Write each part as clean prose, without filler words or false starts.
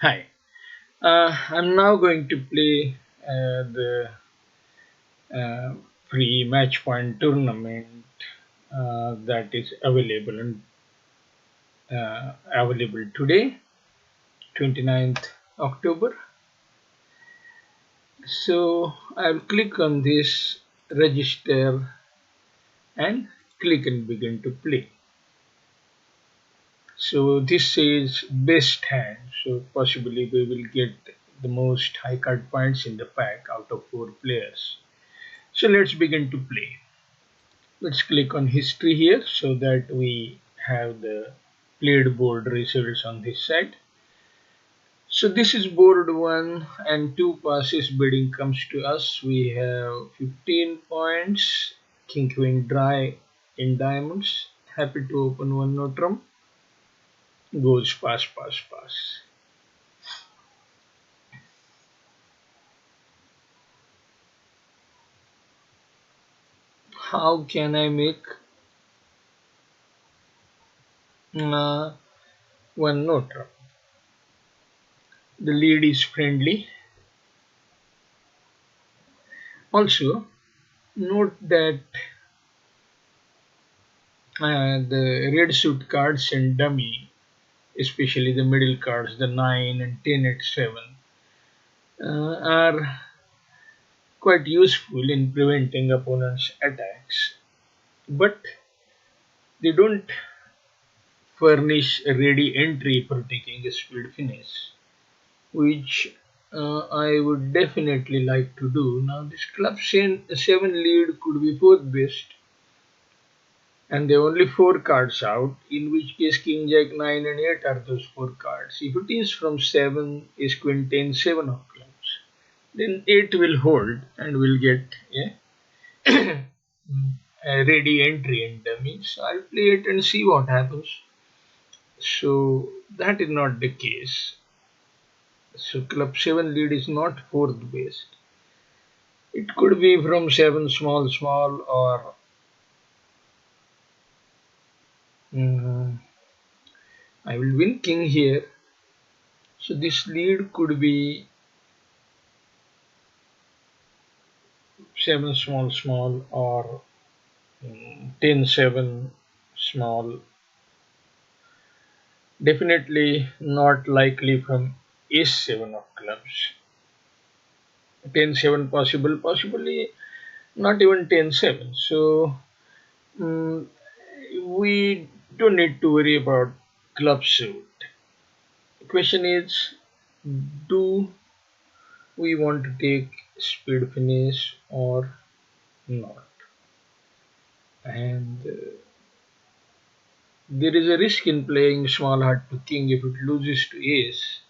Hi, I'm now going to play the uh, free match point tournament that is available today, 29th October. So I'll click on this register and click and begin to play. So this says best hand. So possibly we will get the most high card points in the pack out of four players. So let's begin to play. Let's click on history here so that we have the played board results on this side. So this is board 1 and 2 passes bidding comes to us. We have 15 points, king queen dry in diamonds. Happy to open one notrum. Goes pass pass pass. How can I make uh, one notrum? The lead is friendly. Also note that the red suit cards and dummy, especially the middle cards, the 9 and 10 at 7, are quite useful in preventing opponents' attacks, but they don't furnish a ready entry for taking a speed finish, which I would definitely like to do. Now, this club 7 lead could be fourth best, and there are only four cards out, in which case King Jack 9 and 8 are those four cards. If it is from 7, is Queen 10, 7 of clubs, then 8 will hold and will get a ready entry in dummy. So I'll play it and see what happens. So that is not the case. So club 7 lead is not fourth best. It could be from 7 small small or mm, I will win king here. So this lead could be 7 small small or 10 7 small. Definitely not likely from ace 7 of clubs. 10 7 possible, possibly not even 10 7. So mm, we don't need to worry about club suit. The question is, do we want to take speed finish or not? And there is a risk in playing small heart to king. If it loses to ace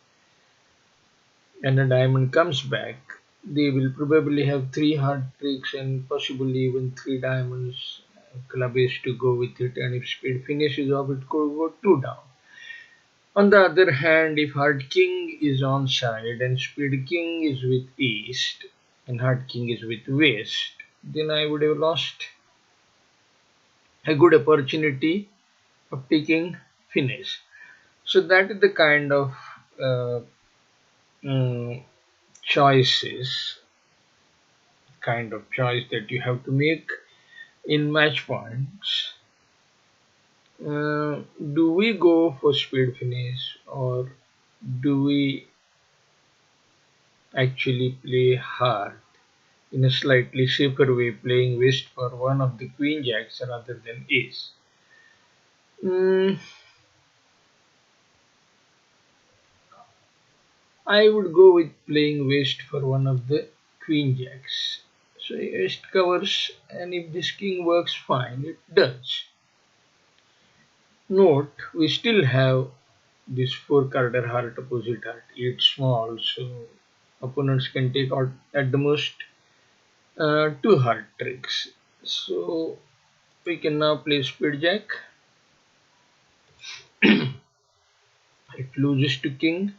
and a diamond comes back, they will probably have three heart tricks and possibly even three diamonds. Club ace to go with it, and if speed finishes off, it could go two down. On the other hand, if heart king is on side and speed king is with east and heart king is with west, then I would have lost a good opportunity of taking finish. So that is the uh, mm, choices, kind of choice that you have to make in match points. Do we go for speed finish or do we actually play hard in a slightly safer way, playing west for one of the queen jacks rather than ace? Mm, I would go with playing west for one of the queen jacks. So west covers, and if this king works fine, it does. Note, we still have this four carded heart opposite heart, 8 small, so opponents can take out at the most two heart tricks. So we can now play speed jack. It loses to king.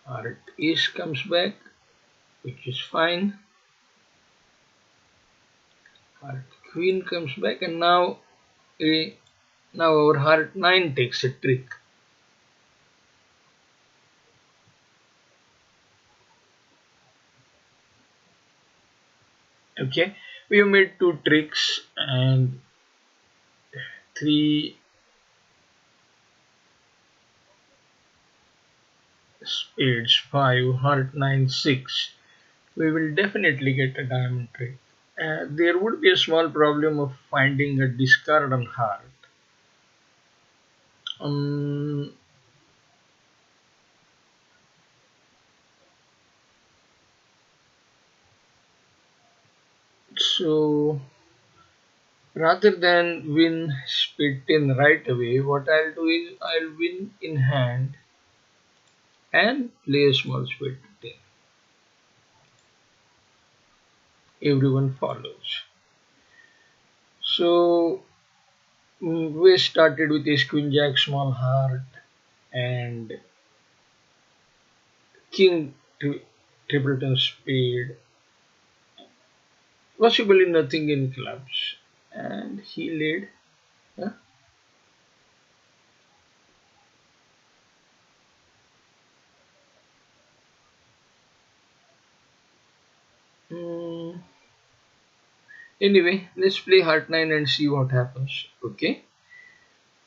Heart ace comes back, which is fine. Heart queen comes back, and now our heart 9 takes a trick. Okay, we have made two tricks and three spades, five, heart, nine, six. We will definitely get a diamond trick. There would be a small problem of finding a discard on heart. Um, so rather than win split 10 right away, what I'll do is I'll win in hand and play a small split 10. Everyone follows. So we started with ace queen jack small heart and king triple ten spade, possibly nothing in clubs. And he laid. Huh? Mm, anyway, let's play heart 9 and see what happens. Okay.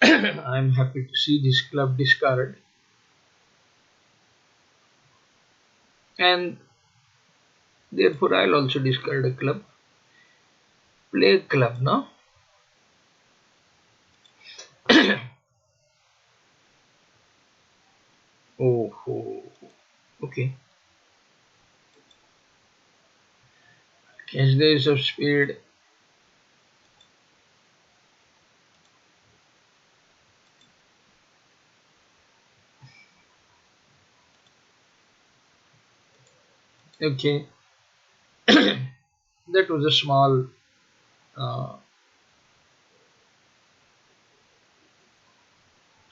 I'm happy to see this club discarded. And therefore, I'll also discard a club. Play a club now. Oh, oh, okay. Catch the ace of spade. Okay. That was a small uh,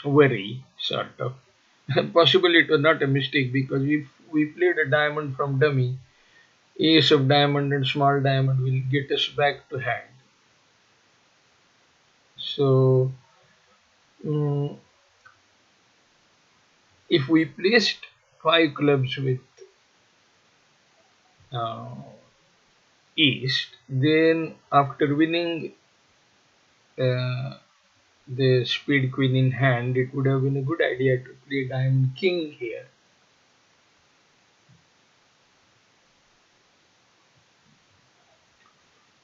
worry, sort of. Possibly it was not a mistake because if we played a diamond from dummy, ace of diamond and small diamond will get us back to hand. So, mm, if we placed five clubs with uh, east, then after winning uh, the spade queen in hand, it would have been a good idea to play diamond king here.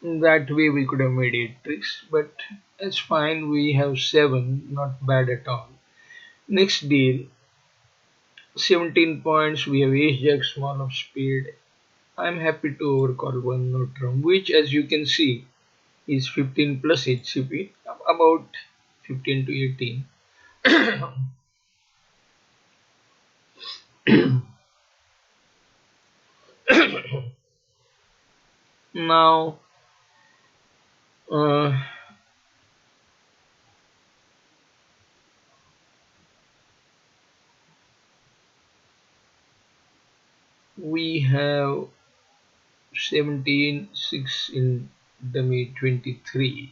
That way we could have made eight tricks, but it's fine. We have seven, not bad at all. Next deal, 17 points. We have ace jack small of spade. I'm happy to overcall one note round, which as you can see is 15 plus HCP, about 15 to 18. Now, uh, we have 17, 6 in dummy 23.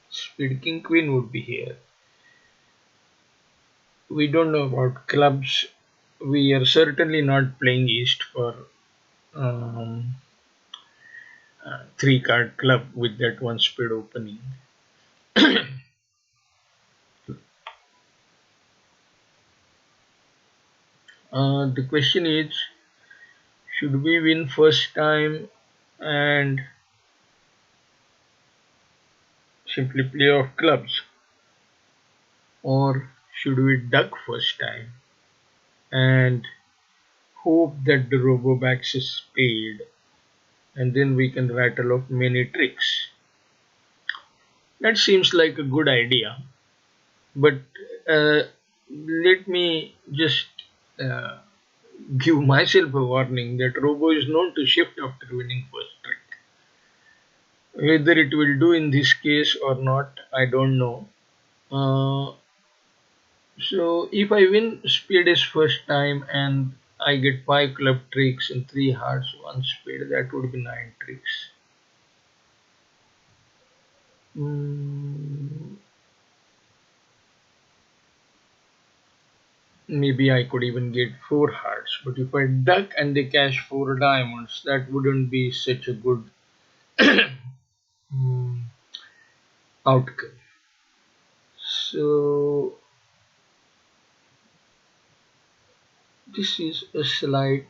Spade king queen would be here. We don't know about clubs. We are certainly not playing east for um, three card club with that one spade opening. The question is, should we win first time and simply play off clubs, or should we duck first time and hope that the robo backs is spade and then we can rattle off many tricks? That seems like a good idea, but uh, let me just uh, give myself a warning that robo is known to shift after winning first trick. Whether it will do in this case or not, I don't know. Uh, so if I win spade is first time and I get five club tricks and three hearts, one spade, that would be nine tricks. Mm, Maybe I could even get four hearts. But if I duck and they cash four diamonds, that wouldn't be such a good mm, outcome. So this is a slight.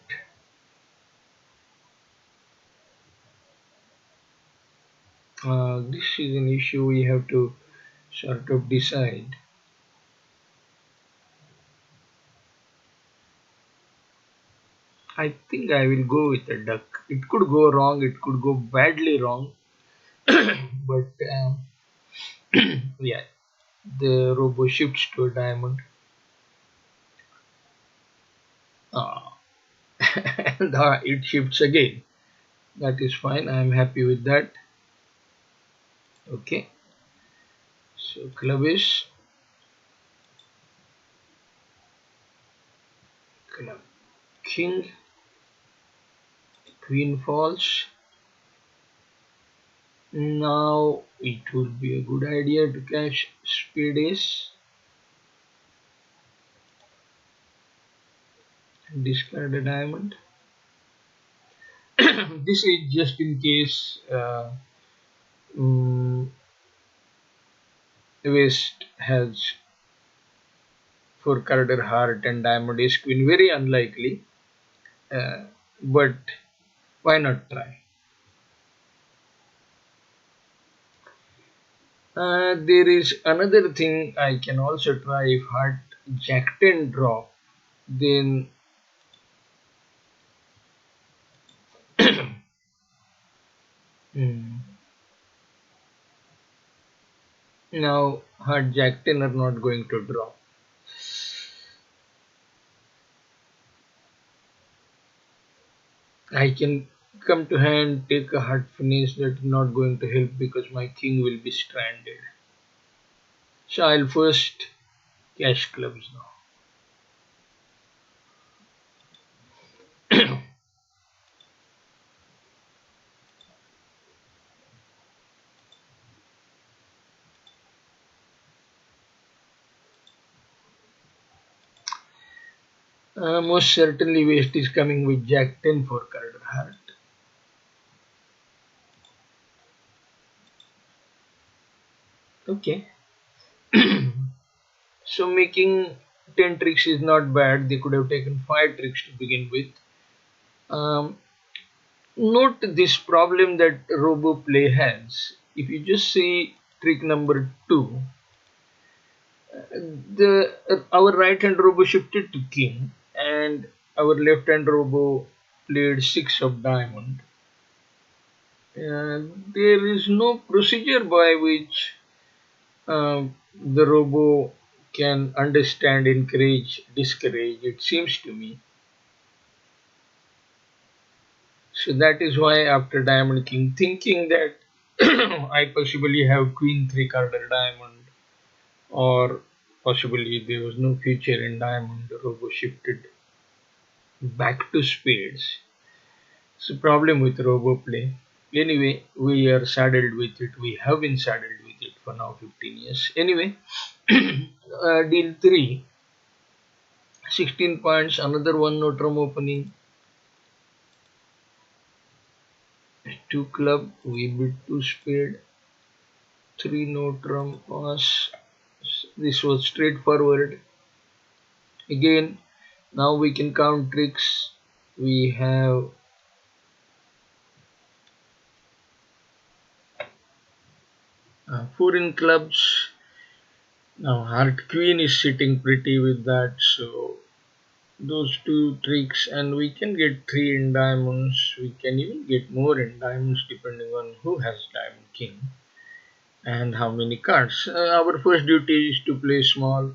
This is an issue we have to sort of decide. I think I will go with a duck. It could go wrong. It could go badly wrong. But yeah, the robo shifts to a diamond. Ah, and it shifts again. That is fine. I am happy with that. Okay. So club is club king. Queen falls. Now it would be a good idea to cash spade ace. Discard a diamond. This is just in case mm, West has four carded heart and diamond ace queen. Very unlikely, uh, but why not try? There is another thing I can also try. If heart jack 10 drop, then hmm, now heart jack 10 are not going to drop. I can come to hand, take a heart finish. That is not going to help because my king will be stranded. So I'll first cash clubs now. Most certainly West is coming with Jack 10 for carded heart. Okay. So making 10 tricks is not bad. They could have taken 5 tricks to begin with. Um, Note this problem that Robo Play has. If you just see trick number 2, the our right hand Robo shifted to king and our left hand Robo played 6 of diamond. There is no procedure by which the robo can understand, encourage, discourage, it seems to me. So that is why after Diamond King, thinking that I possibly have Queen 3 carded diamond, or possibly there was no future in diamond, the robo shifted back to spades. So problem with robo play. Anyway, we are saddled with it. We have been saddled with it for now 15 years. Anyway, deal 3, 16 points, another one no drum opening, 2 club, we bid 2 spade, 3 no drum pass. This was straightforward. Again, now we can count tricks. We have 4 in clubs. Now heart queen is sitting pretty with that, so those two tricks, and we can get 3 in diamonds. We can even get more in diamonds depending on who has diamond king and how many cards. Our first duty is to play small.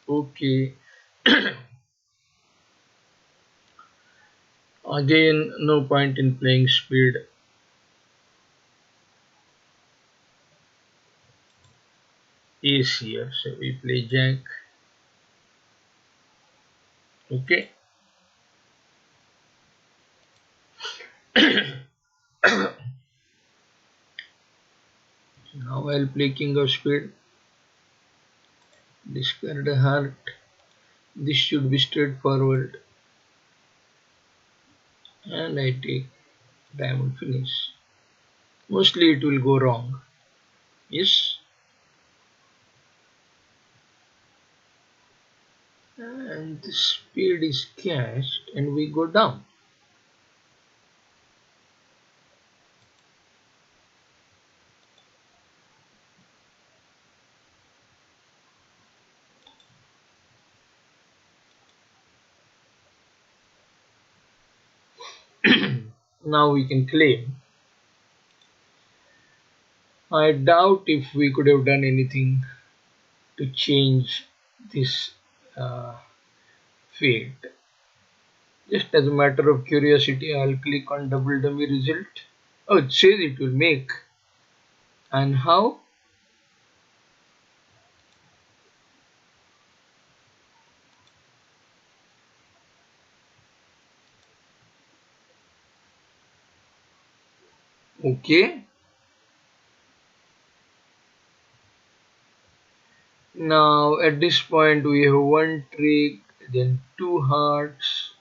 Okay. Again, no point in playing speed. Ace here, so we play jack. Okay. Now I'll play king of spade. Discard a heart. This should be straightforward. And I take diamond finish. Mostly it will go wrong. Yes. And the speed is cast and we go down. Now we can claim. I doubt if we could have done anything to change this uh, fate. Just as a matter of curiosity, I'll click on double dummy result. Oh, it says it will make. And how? Okay. Now at this point we have one trick, then two hearts,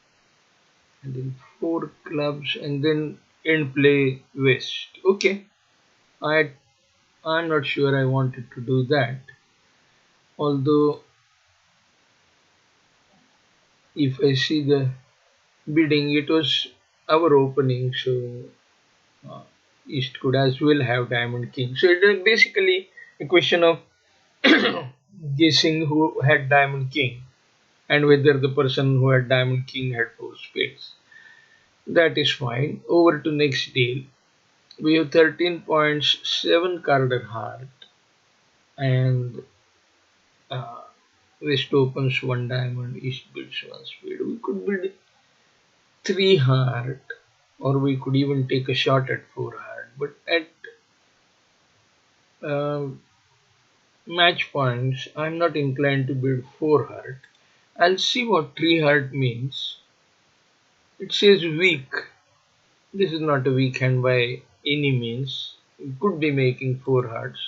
and then four clubs, and then end play west. Okay. I I'm not sure I wanted to do that. Although if I see the bidding, it was our opening, so uh, East could as well have Diamond King. So it is basically a question of guessing who had Diamond King and whether the person who had Diamond King had four spades. That is fine. Over to next deal. We have 13 points, 7 carded heart, and uh, West opens one diamond, East builds one spade. We could build 3 heart, or we could even take a shot at 4 heart. But at uh, match points, I'm not inclined to build 4 heart. I'll see what 3 heart means. It says weak. This is not a weak hand by any means. We could be making 4 hearts.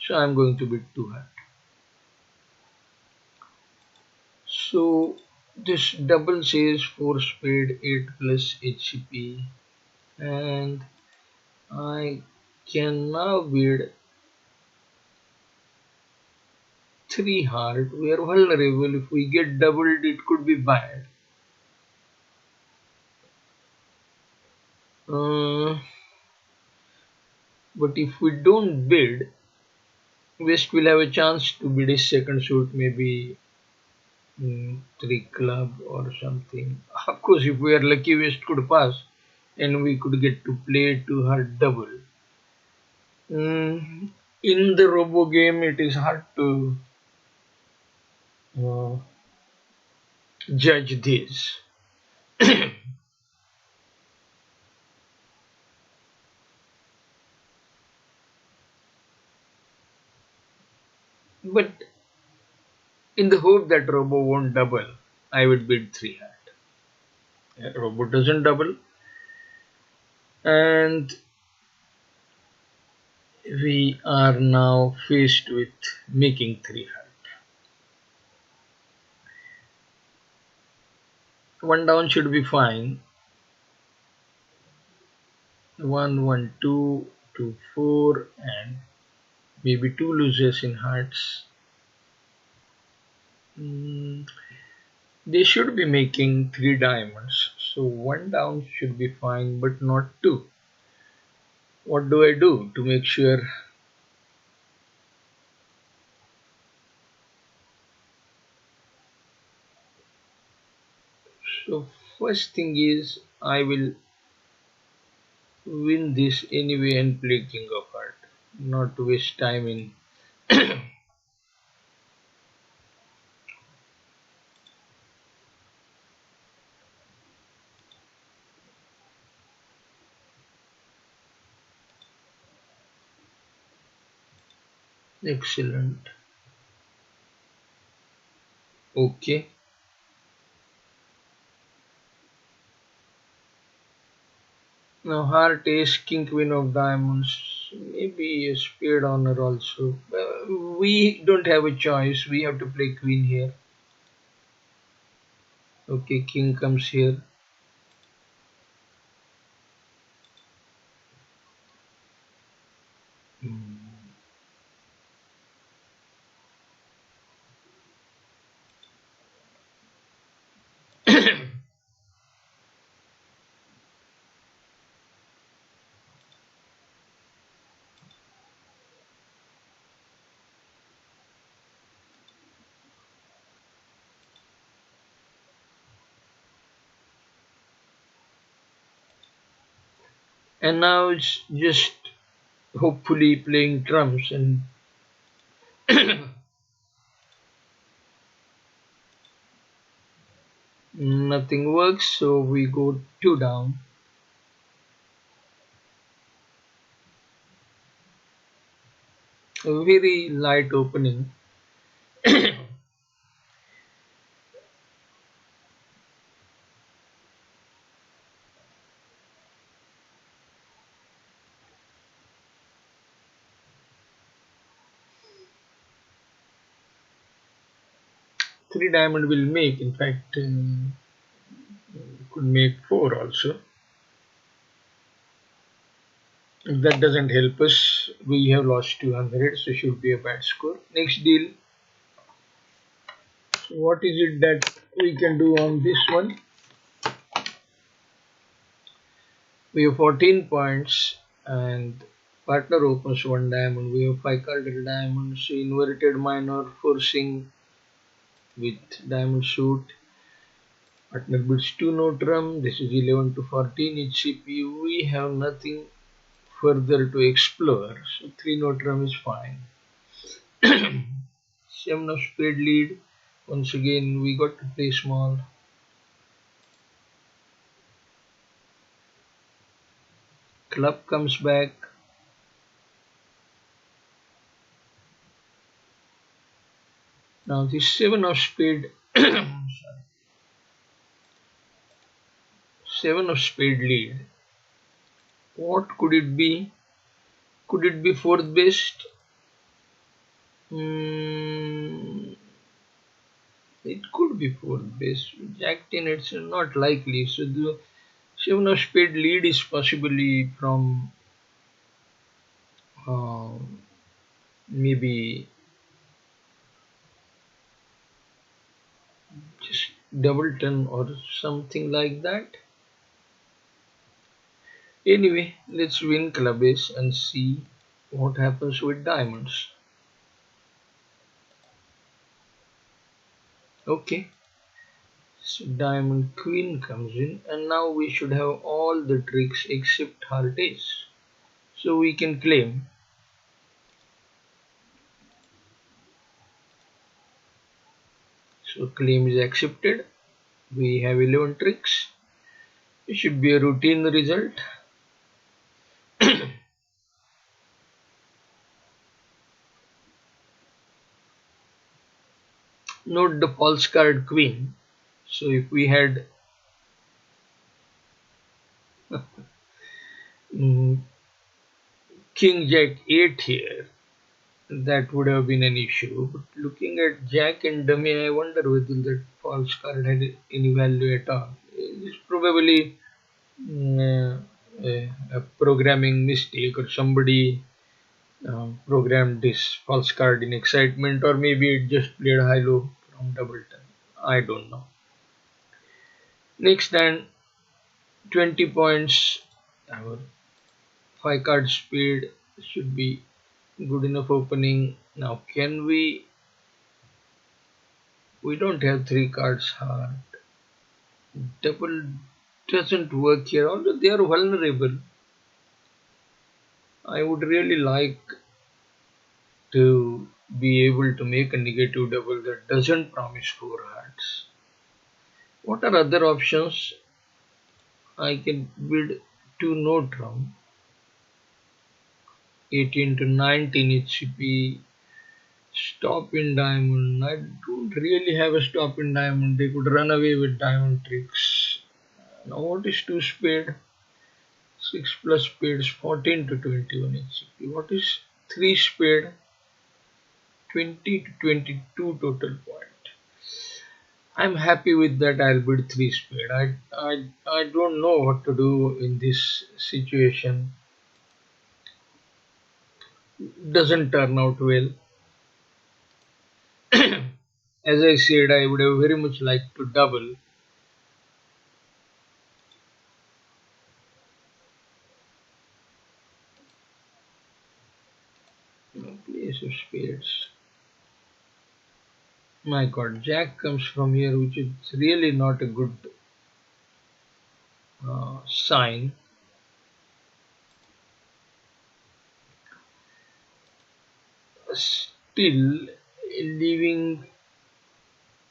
So I'm going to bid 2 heart. So this double says 4 spade 8 plus HCP, and I can now bid 3 heart. We are vulnerable. If we get doubled, it could be bad. Uh, but if we don't bid, West will have a chance to bid his second suit, maybe 3 club or something. Of course, if we are lucky, West could pass and we could get to play 2 heart double. Mm, in the robo game, it is hard to uh, judge this. But in the hope that robo won't double, I would bid 3 heart. Robo doesn't double, and we are now faced with making 3 heart. One down should be fine. 1, 1, 2, 2, 4, and maybe 2 losers in hearts. Mm, they should be making 3 diamonds, so 1 down should be fine, but not 2. What do I do to make sure? So first thing is I will win this anyway and play king of heart, not waste time in excellent. Okay. Now heart ace, king queen of diamonds, maybe a spade honor also. We don't have a choice. We have to play queen here. Okay, king comes here. Hmm. And now it's just hopefully playing drums and nothing works, so we go two down. A very light opening. Three diamond will make, in fact, could make four also. If that doesn't help us, we have lost 200, so should be a bad score. Next deal. So what is it that we can do on this one? We have 14 points and partner opens one diamond. We have 5 carded diamonds, inverted minor forcing with diamond suit. Partner bids 2 no drum. This is 11 to 14 HCP. We have nothing further to explore, so 3 no drum is fine. 7 of spade lead. Once again, we got to play small. Club comes back. Now this 7 of spade. Sorry, 7 of spade lead. What could it be? Could it be fourth best? Hmm, it could be fourth best. Jack 10, it's not likely. So the 7 of spade lead is possibly from uh, maybe just double turn or something like that. Anyway, let's win club ace and see what happens with diamonds. Okay, so diamond queen comes in, and now we should have all the tricks except heart ace. So we can claim. So claim is accepted. We have 11 tricks. It should be a routine result. Note the false card queen. So if we had mm, king jack 8 here, that would have been an issue. But looking at jack and dummy, I wonder whether that false card had any value at all. It's probably a programming mistake, or somebody programmed this false card in excitement, or maybe it just played high low from double turn. I don't know. Next hand, 20 points. Our 5 card speed should be good enough opening. Now, can we? We don't have 3 cards hard. Double doesn't work here, although they are vulnerable. I would really like to be able to make a negative double that doesn't promise 4 hearts. What are other options? I can bid 2 no drum, 18 to 19 HCP, stop in diamond. I don't really have a stop in diamond. They could run away with diamond tricks. Now what is 2 spade? 6 plus spades, 14 to 21 HCP. What is 3 spade? 20 to 22 total point. I'm happy with that. I'll bid three spade. I don't know what to do in this situation. Doesn't turn out well. As I said, I would have very much liked to double. Place of spades. My God, Jack comes from here, which is really not a good sign. Still, leaving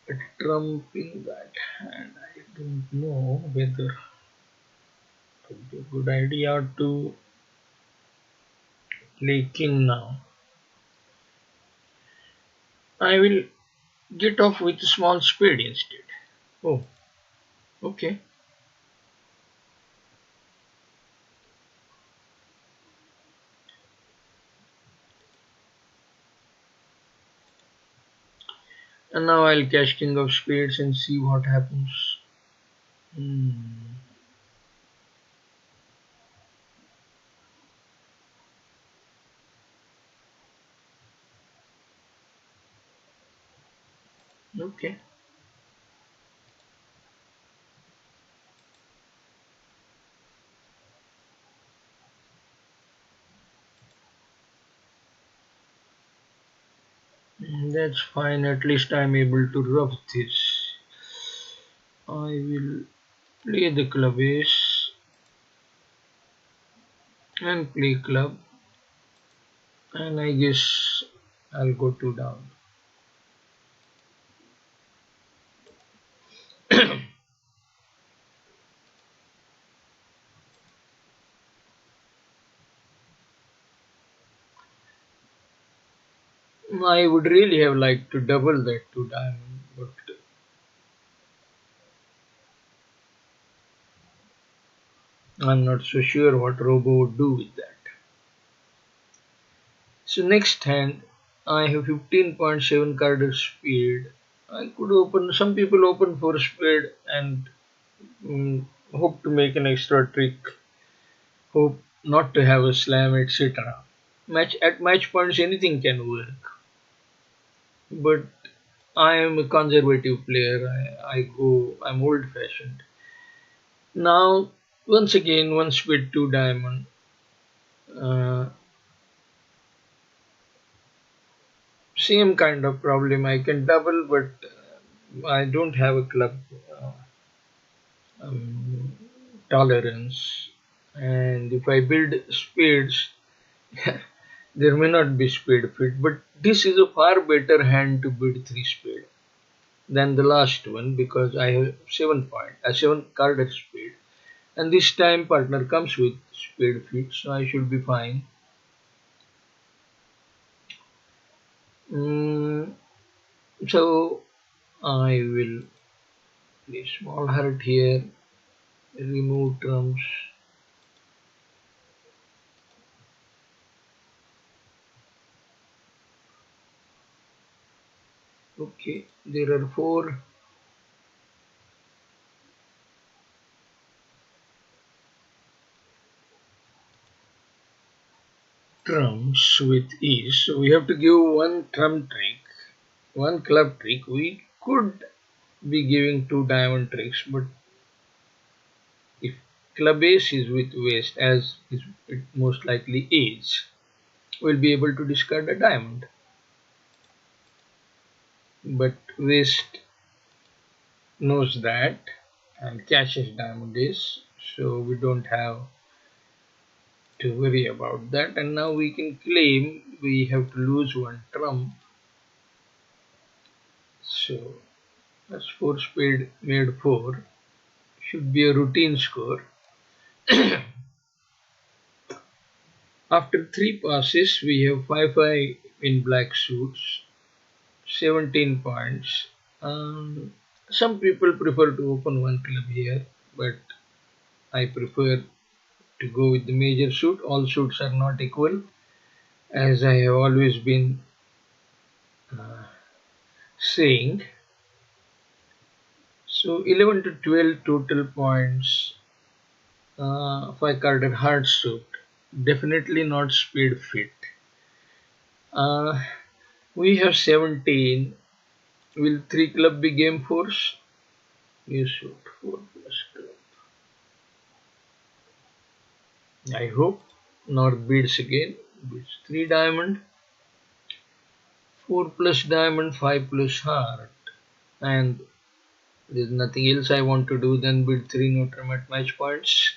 a trump in that hand, I don't know whether it would be a good idea to play king now. I will get off with a small spade instead. Oh, okay. And now I'll cash king of spades and see what happens. Hmm. Okay. That's fine. At least I'm able to rough this. I will play the club ace and play club, and I guess I'll go two down. I would really have liked to double that two diamond, but I'm not so sure what Robo would do with that. So next hand, I have 15.7 carded speed. I could open. Some people open for spade and hope to make an extra trick. Hope not to have a slam, etc. Match points, anything can work. But I am a conservative player. I go. I'm old fashioned. Now, once again, one spade, two diamond. Uh, Same kind of problem. I can double, but I don't have a club uh, um, tolerance. And if I build spades, there may not be spade fit. But this is a far better hand to build three spade than the last one because I have 7 carded spade. And this time partner comes with spade fit, so I should be fine. Mm, so I will play small heart here, remove trumps. Okay, there are four trumps with ease. So we have to give one trump trick, one club trick. We could be giving two diamond tricks, but if club ace is with waste, as it most likely is, we'll be able to discard a diamond. But waste knows that and catches diamond ace, so we don't have to worry about that. And now we can claim we have to lose one trump. So that's four spade made four. Should be a routine score. After three passes, we have 5-5 in black suits, 17 points. Some people prefer to open one club here, but I prefer to go with the major suit. All suits are not equal, as I have always been saying. So 11 to 12 total points. 5 carded hard suit. Definitely not speed fit. Uh, we have 17. Will 3 club be game force? You shoot 4 plus club. I hope. Not beats again. Beats 3 diamond. 4 plus diamond, 5 plus heart. And there's nothing else I want to do than bid 3 no term at match points.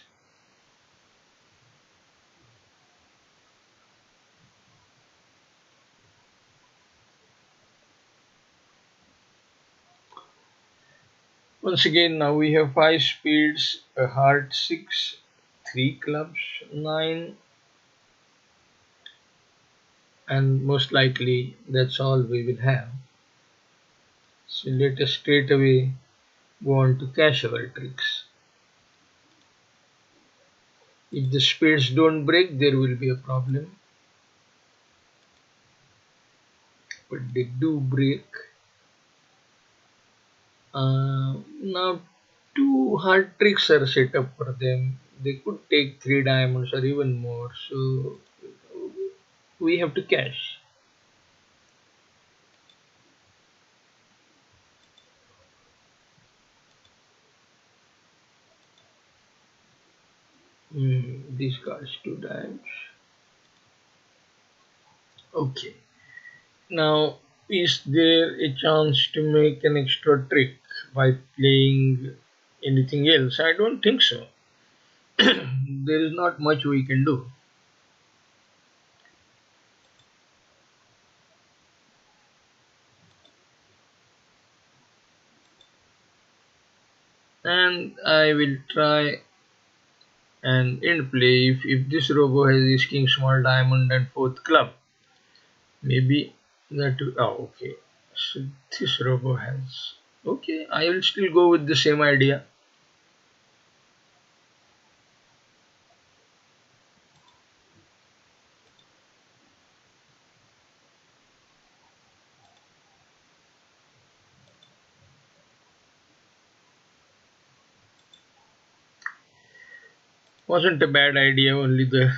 Once again, now we have 5 speeds, a heart 6, 3 clubs 9, and most likely that's all we will have. So let us straight away go on to cash our tricks. If the speeds don't break, there will be a problem, but they do break. Now, two hard tricks are set up for them. They could take 3 diamonds or even more, so we have to cash. This cards 2 dimes. Okay. Now, is there a chance to make an extra trick by playing anything else? I don't think so. There is not much we can do. And I will try and end play if this robo has his king small diamond and fourth club. Maybe that. Oh, okay. So this robo has. Okay, I will still go with the same idea. Wasn't a bad idea, only the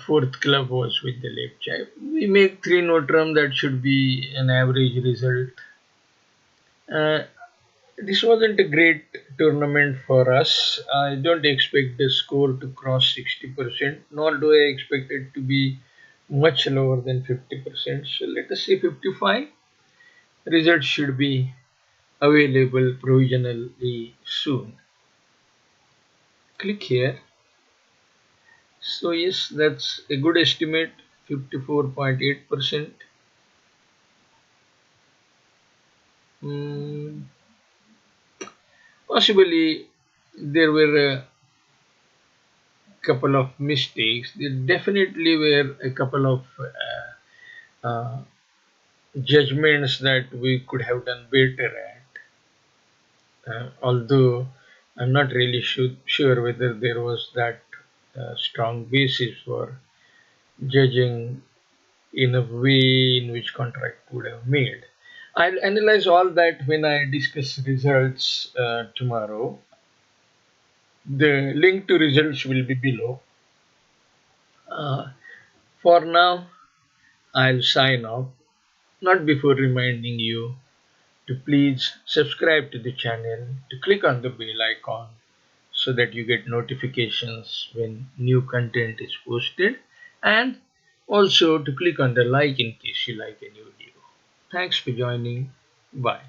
fourth club was with the left chip. We make 3 no trump, that should be an average result. Uh, this wasn't a great tournament for us. I don't expect the score to cross 60%, nor do I expect it to be much lower than 50%. So let us say 55. Results should be available provisionally soon. Click here. So yes, that's a good estimate, 54.8%. Mm, possibly there were a couple of mistakes. There definitely were a couple of uh, judgments that we could have done better at. Although I'm not really sure whether there was that strong basis for judging in a way in which contract would have made. I'll analyze all that when I discuss results tomorrow. The link to results will be below. Uh, for now, I'll sign off, not before reminding you to please subscribe to the channel, to click on the bell icon so that you get notifications when new content is posted, and also to click on the like in case you like any video. Thanks for joining. Bye.